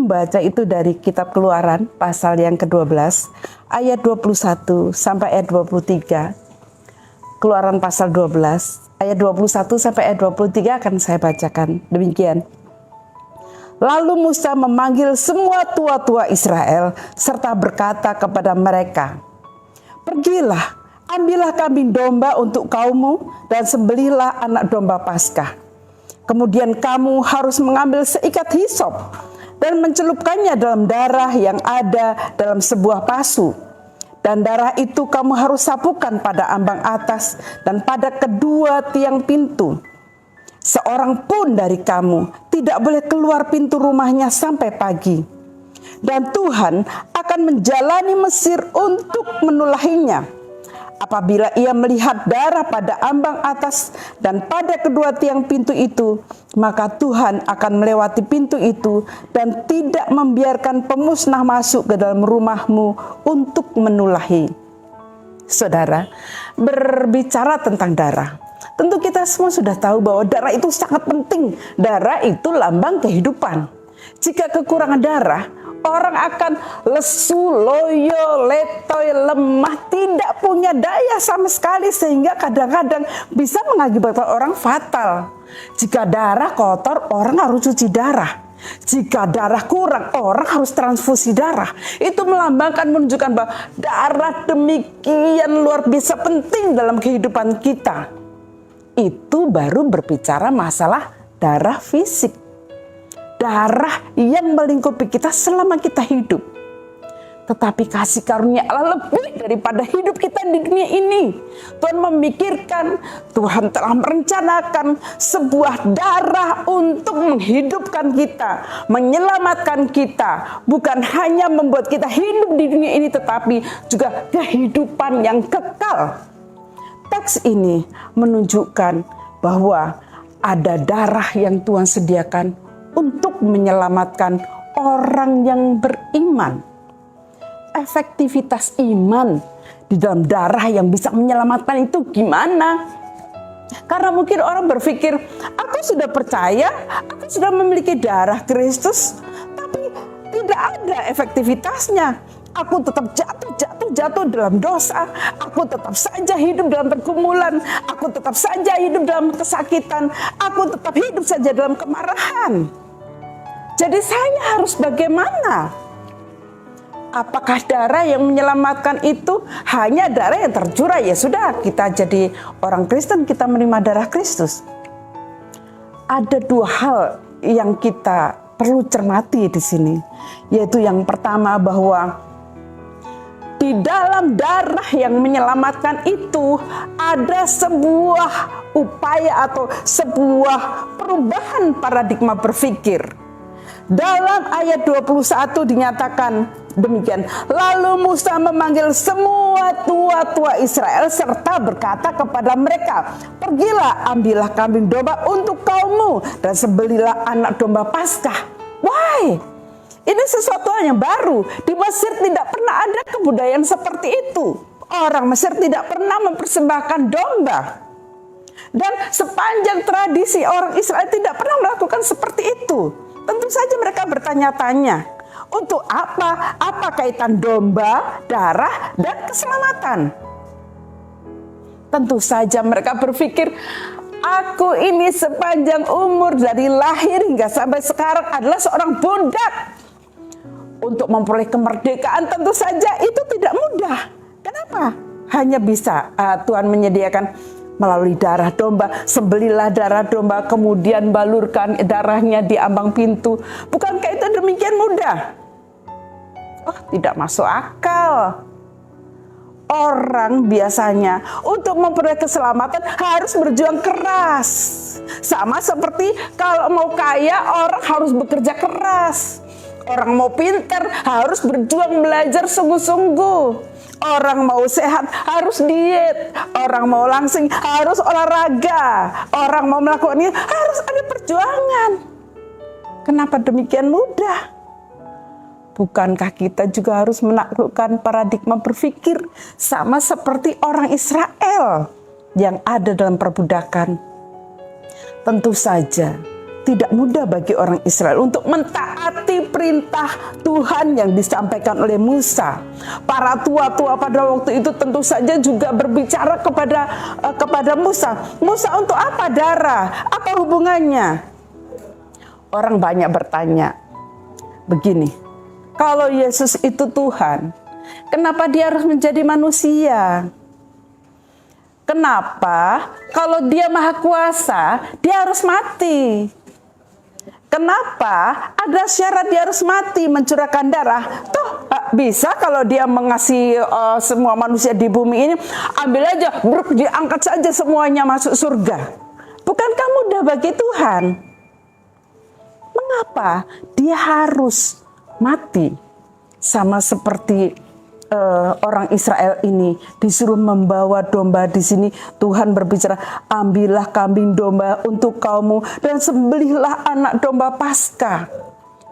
membaca itu dari kitab Keluaran pasal yang ke-12 ayat 21 sampai ayat 23. Keluaran pasal 12 ayat 21 sampai ayat 23 akan saya bacakan demikian. Lalu Musa memanggil semua tua-tua Israel serta berkata kepada mereka, "Pergilah, ambillah kambing domba untuk kaummu dan sembelihlah anak domba Paskah. Kemudian kamu harus mengambil seikat hisop dan mencelupkannya dalam darah yang ada dalam sebuah pasu. Dan darah itu kamu harus sapukan pada ambang atas dan pada kedua tiang pintu. Seorang pun dari kamu tidak boleh keluar pintu rumahnya sampai pagi. Dan Tuhan akan menjalani Mesir untuk menulahinya. Apabila ia melihat darah pada ambang atas dan pada kedua tiang pintu itu, maka Tuhan akan melewati pintu itu dan tidak membiarkan pemusnah masuk ke dalam rumahmu untuk menulahi." Saudara, berbicara tentang darah, tentu kita semua sudah tahu bahwa darah itu sangat penting. Darah itu lambang kehidupan. Jika kekurangan darah, orang akan lesu, loyo, letoy, lemah, tidak punya daya sama sekali sehingga kadang-kadang bisa mengakibatkan orang fatal. Jika darah kotor, orang harus cuci darah. Jika darah kurang, orang harus transfusi darah. Itu melambangkan, menunjukkan bahwa darah demikian luar biasa penting dalam kehidupan kita. Itu baru berbicara masalah darah fisik. Darah yang melingkupi kita selama kita hidup. Tetapi kasih karunia Allah lebih daripada hidup kita di dunia ini. Tuhan memikirkan, Tuhan telah merencanakan sebuah darah untuk menghidupkan kita, menyelamatkan kita. Bukan hanya membuat kita hidup di dunia ini, tetapi juga kehidupan yang kekal. Teks ini menunjukkan bahwa ada darah yang Tuhan sediakan untuk menyelamatkan orang yang beriman. Efektivitas iman di dalam darah yang bisa menyelamatkan itu gimana? Karena mungkin orang berpikir, aku sudah percaya, aku sudah memiliki darah Kristus, tapi tidak ada efektivitasnya. Aku tetap jatuh dalam dosa. Aku tetap saja hidup dalam pergumulan. Aku tetap saja hidup dalam kesakitan. Aku tetap hidup saja dalam kemarahan. Jadi saya harus bagaimana? Apakah darah yang menyelamatkan itu hanya darah yang tercurah? Ya sudah, kita jadi orang Kristen, kita menerima darah Kristus. Ada dua hal yang kita perlu cermati di sini. Yaitu yang pertama, bahwa di dalam darah yang menyelamatkan itu ada sebuah upaya atau sebuah perubahan paradigma berpikir. Dalam ayat 21 dinyatakan demikian. Lalu Musa memanggil semua tua-tua Israel serta berkata kepada mereka, "Pergilah, ambillah kambing domba untuk kaummu dan sembelihlah anak domba Paskah." Why? Ini sesuatu yang baru. Di Mesir tidak pernah ada kebudayaan seperti itu. Orang Mesir tidak pernah mempersembahkan domba. Dan sepanjang tradisi orang Israel tidak pernah melakukan seperti itu. Tentu saja mereka bertanya-tanya, untuk apa? Apa kaitan domba, darah, dan keselamatan? Tentu saja mereka berpikir, aku ini sepanjang umur dari lahir hingga sampai sekarang adalah seorang budak. Untuk memperoleh kemerdekaan tentu saja itu tidak mudah. Kenapa? Hanya bisa Tuhan menyediakan melalui darah domba. Sembelilah darah domba, kemudian balurkan darahnya di ambang pintu. Bukankah itu demikian mudah? Oh, tidak masuk akal. Orang biasanya untuk memperoleh keselamatan harus berjuang keras. Sama seperti kalau mau kaya, orang harus bekerja keras. Orang mau pintar harus berjuang belajar sungguh-sungguh. Orang mau sehat harus diet. Orang mau langsing harus olahraga. Orang mau melakukan ini harus ada perjuangan. Kenapa demikian mudah? Bukankah kita juga harus menaklukkan paradigma berpikir sama seperti orang Israel yang ada dalam perbudakan? Tentu saja tidak mudah bagi orang Israel untuk mentaati perintah Tuhan yang disampaikan oleh Musa. Para tua-tua pada waktu itu tentu saja juga berbicara kepada Musa. Musa, untuk apa darah? Apa hubungannya? Orang banyak bertanya begini, kalau Yesus itu Tuhan, kenapa dia harus menjadi manusia? Kenapa kalau dia maha kuasa, dia harus mati? Kenapa ada syarat dia harus mati, mencurahkan darah? Toh bisa kalau dia mengasihi semua manusia di bumi ini, ambil aja, diangkat saja semuanya masuk surga. Bukankah mudah bagi Tuhan? Mengapa dia harus mati? Sama seperti orang Israel ini disuruh membawa domba. Di sini Tuhan berbicara, ambillah kambing domba untuk kaummu dan sembelihlah anak domba Paskah.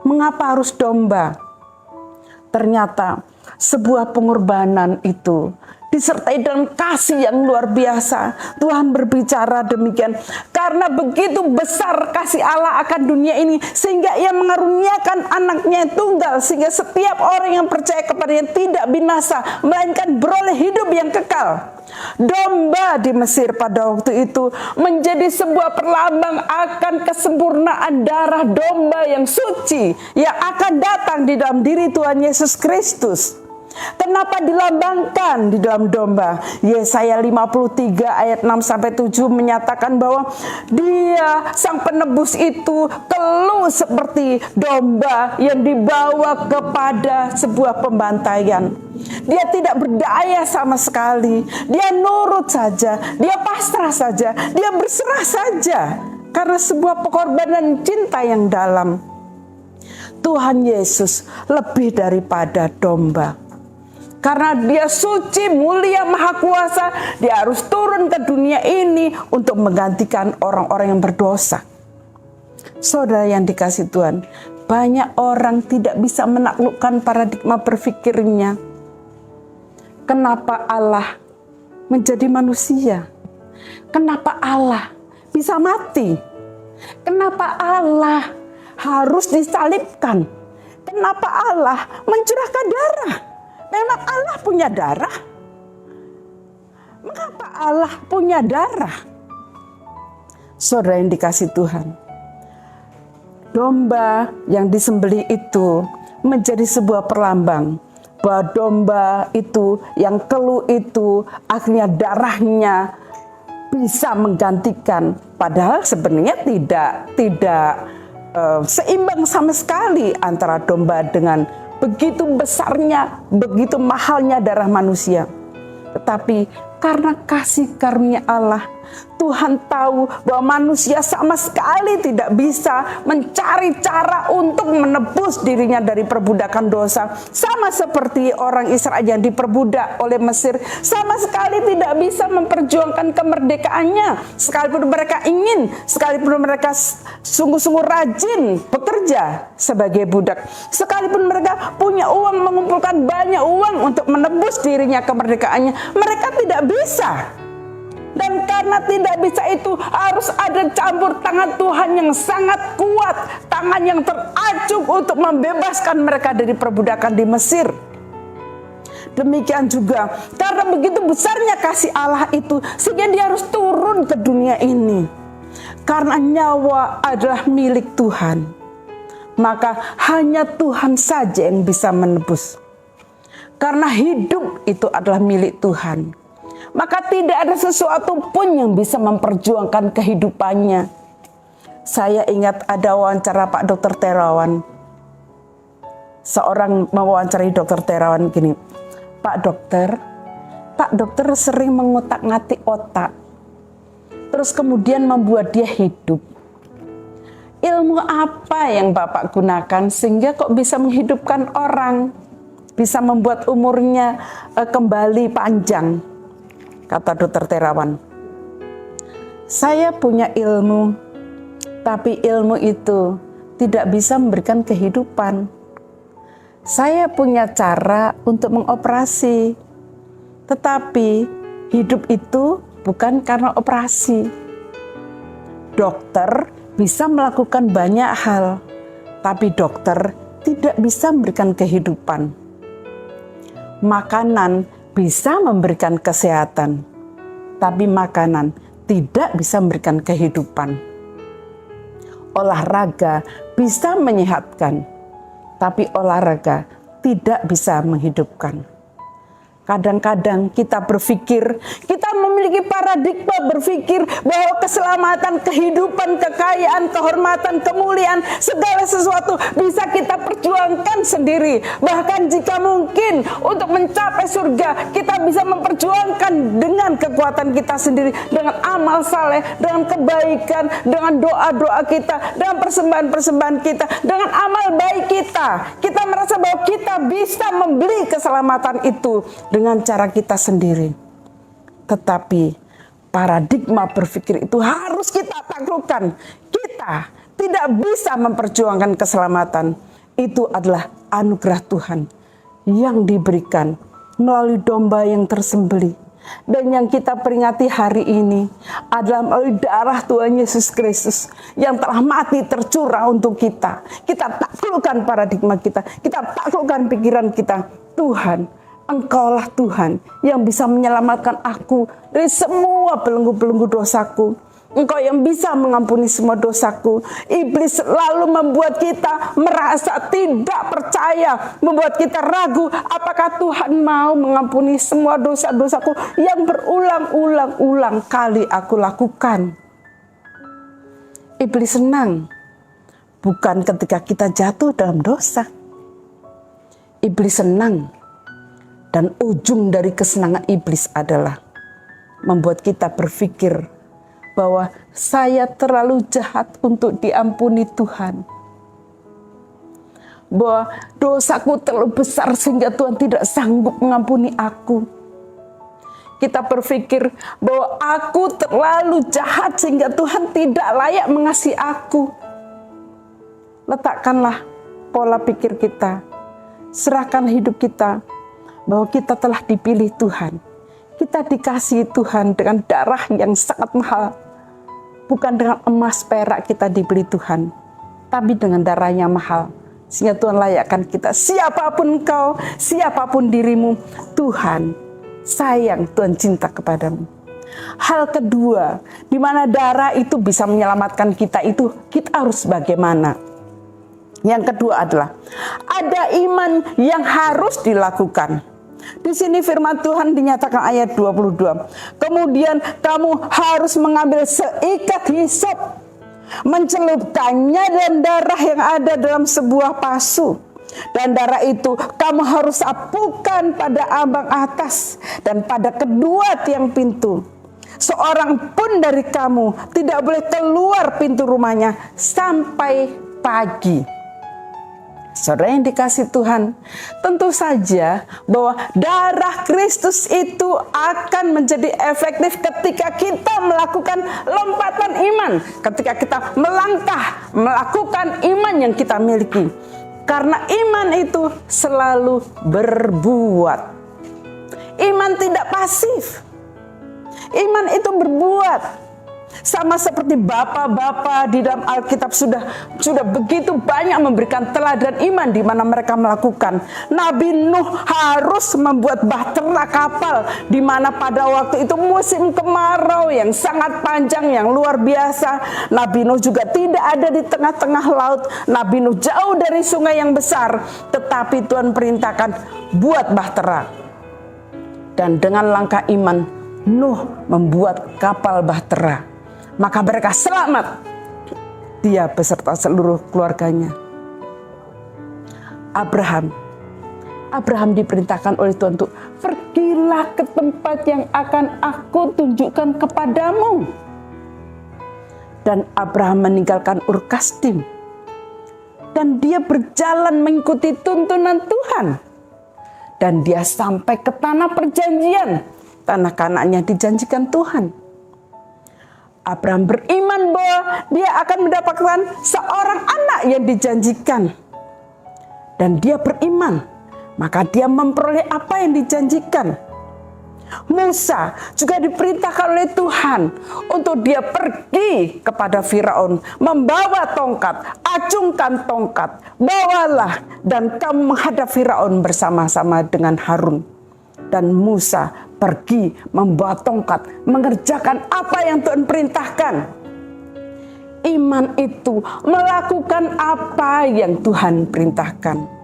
Mengapa harus domba? Ternyata sebuah pengorbanan itu disertai dengan kasih yang luar biasa. Tuhan berbicara demikian, karena begitu besar kasih Allah akan dunia ini, sehingga ia mengaruniakan anaknya yang tunggal, sehingga setiap orang yang percaya kepadanya tidak binasa, melainkan beroleh hidup yang kekal. Domba di Mesir pada waktu itu menjadi sebuah perlambang akan kesempurnaan darah domba yang suci yang akan datang di dalam diri Tuhan Yesus Kristus. Kenapa dilambangkan di dalam domba? Yesaya 53 ayat 6-7 menyatakan bahwa dia sang penebus itu keluh seperti domba yang dibawa kepada sebuah pembantaian. Dia tidak berdaya sama sekali. Dia nurut saja, dia pasrah saja, dia berserah saja karena sebuah pengorbanan cinta yang dalam. Tuhan Yesus lebih daripada domba. Karena dia suci, mulia, maha kuasa, dia harus turun ke dunia ini untuk menggantikan orang-orang yang berdosa. Saudara yang dikasihi Tuhan, banyak orang tidak bisa menaklukkan paradigma berpikirnya. Kenapa Allah menjadi manusia? Kenapa Allah bisa mati? Kenapa Allah harus disalibkan? Kenapa Allah mencurahkan darah? Memang Allah punya darah? Mengapa Allah punya darah? Saudara yang dikasihi Tuhan, domba yang disembelih itu menjadi sebuah perlambang bahwa domba itu yang keluh itu akhirnya darahnya bisa menggantikan, padahal sebenarnya tidak seimbang sama sekali antara domba dengan begitu besarnya, begitu mahalnya darah manusia. Tetapi karena kasih karunia Allah, Tuhan tahu bahwa manusia sama sekali tidak bisa mencari cara untuk menebus dirinya dari perbudakan dosa. Sama seperti orang Israel yang diperbudak oleh Mesir, sama sekali tidak bisa memperjuangkan kemerdekaannya. Sekalipun mereka ingin, sekalipun mereka sungguh-sungguh rajin bekerja sebagai budak, sekalipun mereka punya uang, mengumpulkan banyak uang untuk menebus dirinya kemerdekaannya, mereka tidak bisa. Dan karena tidak bisa itu, harus ada campur tangan Tuhan yang sangat kuat, tangan yang teracung untuk membebaskan mereka dari perbudakan di Mesir. Demikian juga karena begitu besarnya kasih Allah itu, sehingga dia harus turun ke dunia ini. Karena nyawa adalah milik Tuhan, maka hanya Tuhan saja yang bisa menebus. Karena hidup itu adalah milik Tuhan, maka tidak ada sesuatu pun yang bisa memperjuangkan kehidupannya. Saya ingat ada wawancara Pak Dr. Terawan. Seorang mewawancarai Dr. Terawan gini, Pak Dokter sering mengutak-ngatik otak, terus kemudian membuat dia hidup. Ilmu apa yang Bapak gunakan sehingga kok bisa menghidupkan orang, bisa membuat umurnya kembali panjang? Kata Dr. Terawan, saya punya ilmu, tapi ilmu itu tidak bisa memberikan kehidupan. Saya punya cara untuk mengoperasi, tetapi hidup itu bukan karena operasi. Dokter bisa melakukan banyak hal, tapi dokter tidak bisa memberikan kehidupan. Makanan bisa memberikan kesehatan, tapi makanan tidak bisa memberikan kehidupan. Olahraga bisa menyehatkan, tapi olahraga tidak bisa menghidupkan. Kadang-kadang kita berpikir, kita memiliki paradigma berpikir bahwa keselamatan, kehidupan, kekayaan, kehormatan, kemuliaan, segala sesuatu bisa kita perjuangkan sendiri. Bahkan jika mungkin untuk mencapai surga, kita bisa memperjuangkan dengan kekuatan kita sendiri, dengan amal saleh, dengan kebaikan, dengan doa-doa kita, dengan persembahan-persembahan kita, dengan amal baik kita. Kita merasa bahwa kita bisa membeli keselamatan itu dengan cara kita sendiri. Tetapi paradigma berpikir itu harus kita taklukkan. Kita tidak bisa memperjuangkan keselamatan. Itu adalah anugerah Tuhan yang diberikan melalui domba yang tersembelih. Dan yang kita peringati hari ini adalah melalui darah Tuhan Yesus Kristus yang telah mati tercurah untuk kita. Kita taklukkan paradigma kita. Kita taklukkan pikiran kita. Tuhan, Engkaulah Tuhan yang bisa menyelamatkan aku dari semua belenggu-belenggu dosaku. Engkau yang bisa mengampuni semua dosaku. Iblis selalu membuat kita merasa tidak percaya, membuat kita ragu apakah Tuhan mau mengampuni semua dosa-dosaku yang berulang-ulang kali aku lakukan. Iblis senang bukan ketika kita jatuh dalam dosa. Iblis senang, dan ujung dari kesenangan iblis adalah membuat kita berpikir bahwa saya terlalu jahat untuk diampuni Tuhan. Bahwa dosaku terlalu besar sehingga Tuhan tidak sanggup mengampuni aku. Kita berpikir bahwa aku terlalu jahat sehingga Tuhan tidak layak mengasihi aku. Letakkanlah pola pikir kita. Serahkan hidup kita bahwa kita telah dipilih Tuhan. Kita dikasihi Tuhan dengan darah yang sangat mahal. Bukan dengan emas perak kita dibeli Tuhan, tapi dengan darahnya mahal. Sehingga Tuhan layakkan kita, siapapun engkau, siapapun dirimu, Tuhan sayang, Tuhan cinta kepadamu. Hal kedua, di mana darah itu bisa menyelamatkan kita itu, kita harus bagaimana? Yang kedua adalah, ada iman yang harus dilakukan. Di sini firman Tuhan dinyatakan ayat 22. Kemudian kamu harus mengambil seikat hisop, mencelupkannya dan darah yang ada dalam sebuah pasu. Dan darah itu kamu harus sapukan pada ambang atas dan pada kedua tiang pintu. Seorang pun dari kamu tidak boleh keluar pintu rumahnya sampai pagi. Saudara yang dikasih Tuhan, tentu saja bahwa darah Kristus itu akan menjadi efektif ketika kita melakukan lompatan iman, ketika kita melangkah melakukan iman yang kita miliki. Karena iman itu selalu berbuat. Iman tidak pasif. Iman itu berbuat. Sama seperti bapak-bapak di dalam Alkitab sudah begitu banyak memberikan teladan iman di mana mereka melakukan. Nabi Nuh harus membuat bahtera kapal di mana pada waktu itu musim kemarau yang sangat panjang, yang luar biasa. Nabi Nuh juga tidak ada di tengah-tengah laut. Nabi Nuh jauh dari sungai yang besar, tetapi Tuhan perintahkan buat bahtera. Dan dengan langkah iman, Nuh membuat kapal bahtera. Maka mereka selamat, dia beserta seluruh keluarganya. Abraham diperintahkan oleh Tuhan untuk pergilah ke tempat yang akan aku tunjukkan kepadamu. Dan Abraham meninggalkan Ur Kasdim. Dan dia berjalan mengikuti tuntunan Tuhan. Dan dia sampai ke tanah perjanjian. Tanah Kanaan yang dijanjikan Tuhan. Abraham beriman bahwa dia akan mendapatkan seorang anak yang dijanjikan. Dan dia beriman, maka dia memperoleh apa yang dijanjikan. Musa juga diperintahkan oleh Tuhan untuk dia pergi kepada Firaun, membawa tongkat, acungkan tongkat, bawalah dan kamu menghadap Firaun bersama-sama dengan Harun. Dan Musa pergi membawa tongkat, mengerjakan apa yang Tuhan perintahkan. Iman itu melakukan apa yang Tuhan perintahkan.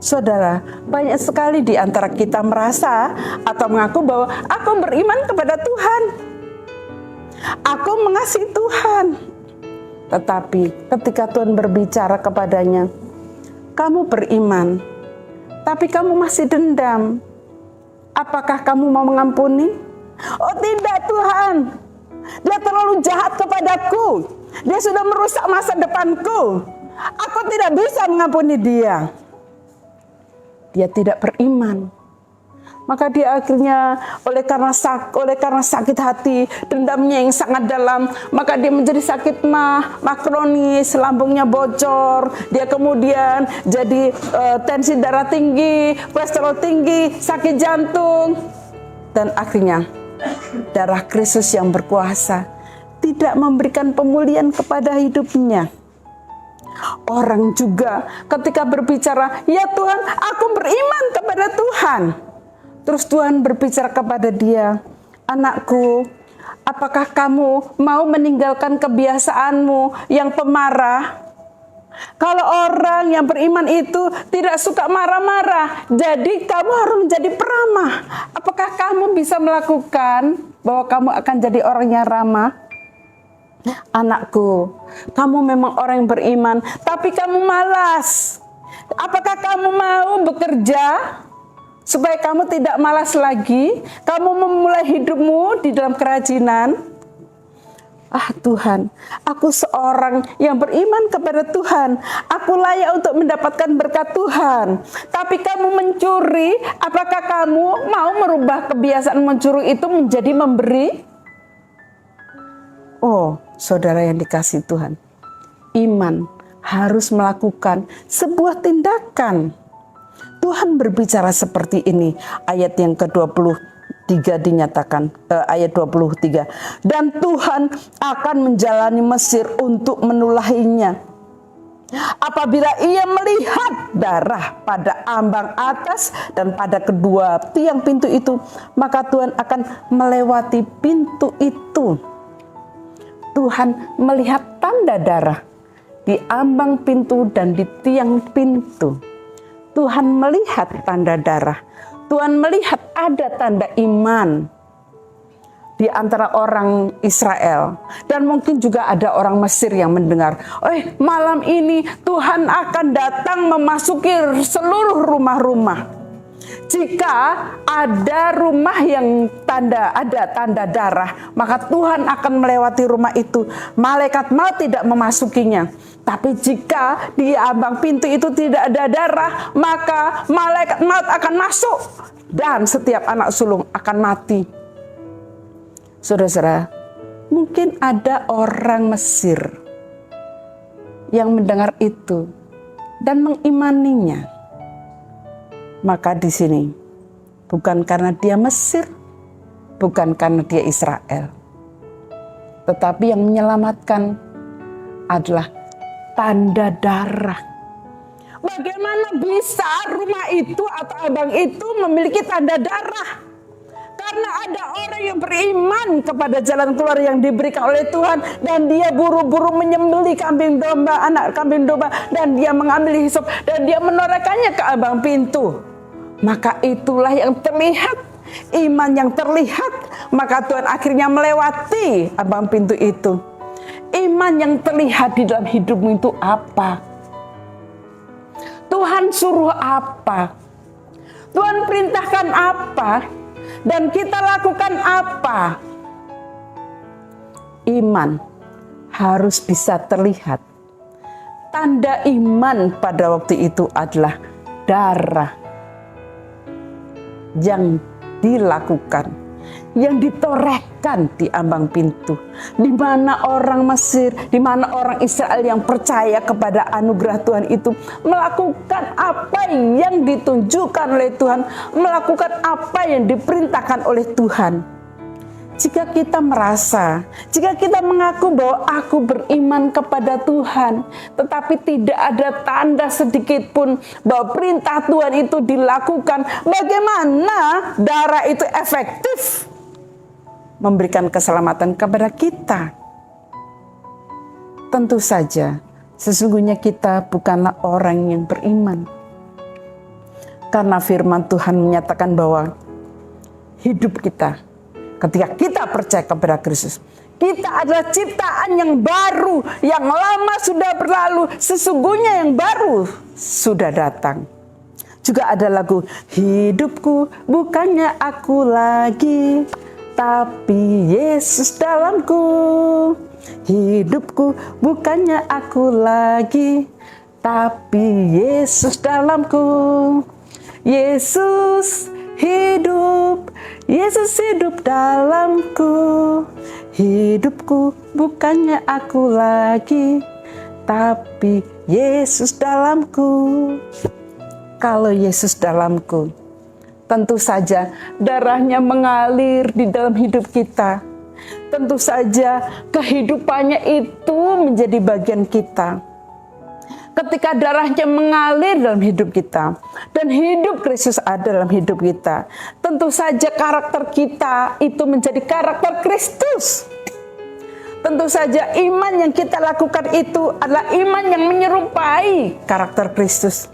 Saudara, banyak sekali di antara kita merasa atau mengaku bahwa aku beriman kepada Tuhan. Aku mengasihi Tuhan. Tetapi ketika Tuhan berbicara kepadanya, kamu beriman, tapi kamu masih dendam. Apakah kamu mau mengampuni? Oh tidak Tuhan, dia terlalu jahat kepadaku. Dia sudah merusak masa depanku. Aku tidak bisa mengampuni dia. Dia tidak beriman. Maka dia akhirnya oleh karena sakit hati, dendamnya yang sangat dalam, maka dia menjadi sakit kronis, lambungnya bocor, dia kemudian jadi tensi darah tinggi, kolesterol tinggi, sakit jantung, dan akhirnya darah Kristus yang berkuasa tidak memberikan pemulihan kepada hidupnya. Orang juga ketika berbicara, ya Tuhan, aku beriman kepada Tuhan. Terus Tuhan berbicara kepada dia, anakku, apakah kamu mau meninggalkan kebiasaanmu yang pemarah? Kalau orang yang beriman itu tidak suka marah-marah, jadi kamu harus menjadi peramah. Apakah kamu bisa melakukan bahwa kamu akan jadi orang yang ramah? Anakku, kamu memang orang yang beriman, tapi kamu malas. Apakah kamu mau bekerja supaya kamu tidak malas lagi? Kamu memulai hidupmu di dalam kerajinan. Ah Tuhan, aku seorang yang beriman kepada Tuhan. Aku layak untuk mendapatkan berkat Tuhan. Tapi kamu mencuri, apakah kamu mau merubah kebiasaan mencuri itu menjadi memberi? Oh, saudara yang dikasihi Tuhan, iman harus melakukan sebuah tindakan. Tuhan berbicara seperti ini, ayat yang ke-23 dinyatakan, ayat 23. Dan Tuhan akan menjalani Mesir untuk menulahinya. Apabila ia melihat darah pada ambang atas dan pada kedua tiang pintu itu, maka Tuhan akan melewati pintu itu. Tuhan melihat tanda darah di ambang pintu dan di tiang pintu. Tuhan melihat tanda darah. Tuhan melihat ada tanda iman di antara orang Israel. Dan mungkin juga ada orang Mesir yang mendengar, malam ini Tuhan akan datang memasuki seluruh rumah-rumah. Jika ada rumah yang ada tanda darah, maka Tuhan akan melewati rumah itu. Malaikat maut tidak memasukinya. Tapi jika di ambang pintu itu tidak ada darah, maka malaikat maut akan masuk dan setiap anak sulung akan mati. Saudara-saudara, mungkin ada orang Mesir yang mendengar itu dan mengimaninya. Maka di sini bukan karena dia Mesir, bukan karena dia Israel, tetapi yang menyelamatkan adalah tanda darah. Bagaimana bisa rumah itu atau abang itu memiliki tanda darah? Karena ada orang yang beriman kepada jalan keluar yang diberikan oleh Tuhan, dan dia buru-buru menyembelih anak kambing domba, dan dia mengambil hisop dan dia menorehkannya ke ambang pintu. Maka itulah yang terlihat, iman yang terlihat. Maka Tuhan akhirnya melewati ambang pintu itu. Iman yang terlihat di dalam hidupmu itu apa? Tuhan suruh apa? Tuhan perintahkan apa? Dan kita lakukan apa? Iman harus bisa terlihat. Tanda iman pada waktu itu adalah darah yang dilakukan, yang ditorehkan di ambang pintu. di mana orang Mesir, di mana orang Israel yang percaya kepada anugerah Tuhan itu melakukan apa yang ditunjukkan oleh Tuhan, melakukan apa yang diperintahkan oleh Tuhan. Jika kita merasa, jika kita mengaku bahwa aku beriman kepada Tuhan, tetapi tidak ada tanda sedikit pun bahwa perintah Tuhan itu dilakukan, bagaimana darah itu efektif memberikan keselamatan kepada kita? Tentu saja, sesungguhnya kita bukanlah orang yang beriman. Karena firman Tuhan menyatakan bahwa hidup kita, ketika kita percaya kepada Kristus, kita adalah ciptaan yang baru, yang lama sudah berlalu, sesungguhnya yang baru sudah datang. Juga ada lagu, hidupku bukannya aku lagi, tapi Yesus dalamku. Hidupku bukannya aku lagi, tapi Yesus dalamku. Yesus hidup, Yesus hidup dalamku. Hidupku bukannya aku lagi, tapi Yesus dalamku. Kalau Yesus dalamku, tentu saja darahnya mengalir di dalam hidup kita. Tentu saja kehidupannya itu menjadi bagian kita. Ketika darahnya mengalir dalam hidup kita dan hidup Kristus ada dalam hidup kita, tentu saja karakter kita itu menjadi karakter Kristus. Tentu saja iman yang kita lakukan itu adalah iman yang menyerupai karakter Kristus.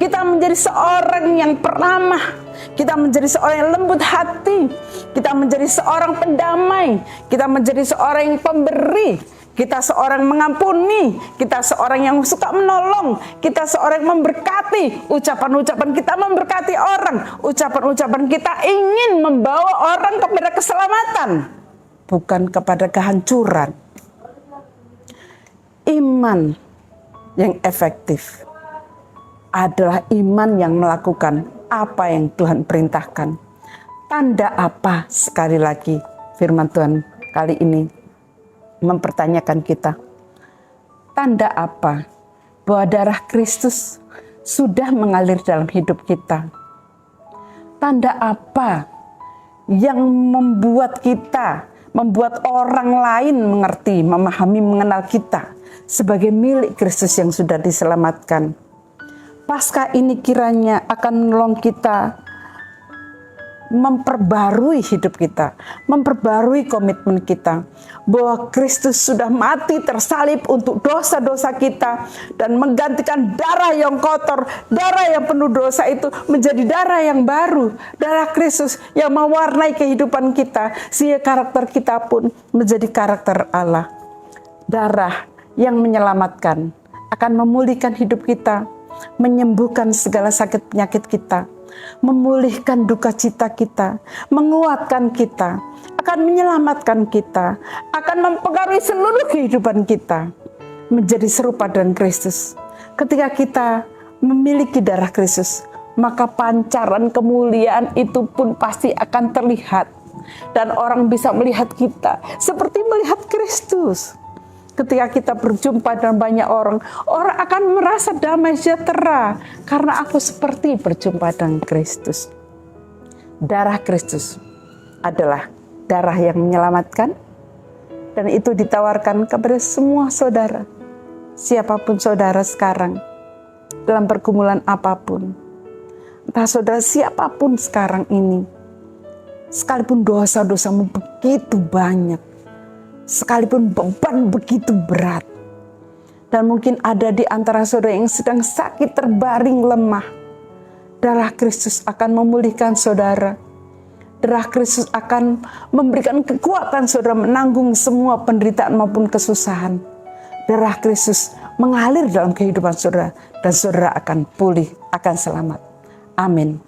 Kita menjadi seorang yang peramah, kita menjadi seorang yang lembut hati, kita menjadi seorang pendamai, kita menjadi seorang yang pemberi, kita seorang mengampuni, kita seorang yang suka menolong, kita seorang yang memberkati. Ucapan-ucapan kita memberkati orang, ucapan-ucapan kita ingin membawa orang kepada keselamatan, bukan kepada kehancuran. Iman yang efektif adalah iman yang melakukan apa yang Tuhan perintahkan. Tanda apa? Sekali lagi firman Tuhan kali ini mempertanyakan kita. Tanda apa bahwa darah Kristus sudah mengalir dalam hidup kita? Tanda apa yang membuat kita, membuat orang lain mengerti, memahami, mengenal kita sebagai milik Kristus yang sudah diselamatkan? Paskah ini kiranya akan menolong kita memperbarui hidup kita, memperbarui komitmen kita, bahwa Kristus sudah mati tersalib untuk dosa-dosa kita dan menggantikan darah yang kotor, darah yang penuh dosa itu menjadi darah yang baru, darah Kristus yang mewarnai kehidupan kita, sehingga karakter kita pun menjadi karakter Allah. Darah yang menyelamatkan akan memulihkan hidup kita, menyembuhkan segala sakit penyakit kita, memulihkan duka cita kita, menguatkan kita, akan menyelamatkan kita, akan mempengaruhi seluruh kehidupan kita menjadi serupa dengan Kristus. Ketika kita memiliki darah Kristus, maka pancaran kemuliaan itu pun pasti akan terlihat, dan orang bisa melihat kita seperti melihat Kristus. Ketika kita berjumpa dengan banyak orang, orang akan merasa damai sejahtera karena aku seperti berjumpa dengan Kristus. Darah Kristus adalah darah yang menyelamatkan, dan itu ditawarkan kepada semua saudara. Siapapun saudara sekarang, dalam pergumulan apapun, entah saudara siapapun sekarang ini, sekalipun dosa-dosamu begitu banyak, sekalipun beban begitu berat, dan mungkin ada di antara saudara yang sedang sakit terbaring lemah, darah Kristus akan memulihkan saudara. Darah Kristus akan memberikan kekuatan saudara menanggung semua penderitaan maupun kesusahan. Darah Kristus mengalir dalam kehidupan saudara, dan saudara akan pulih, akan selamat. Amin.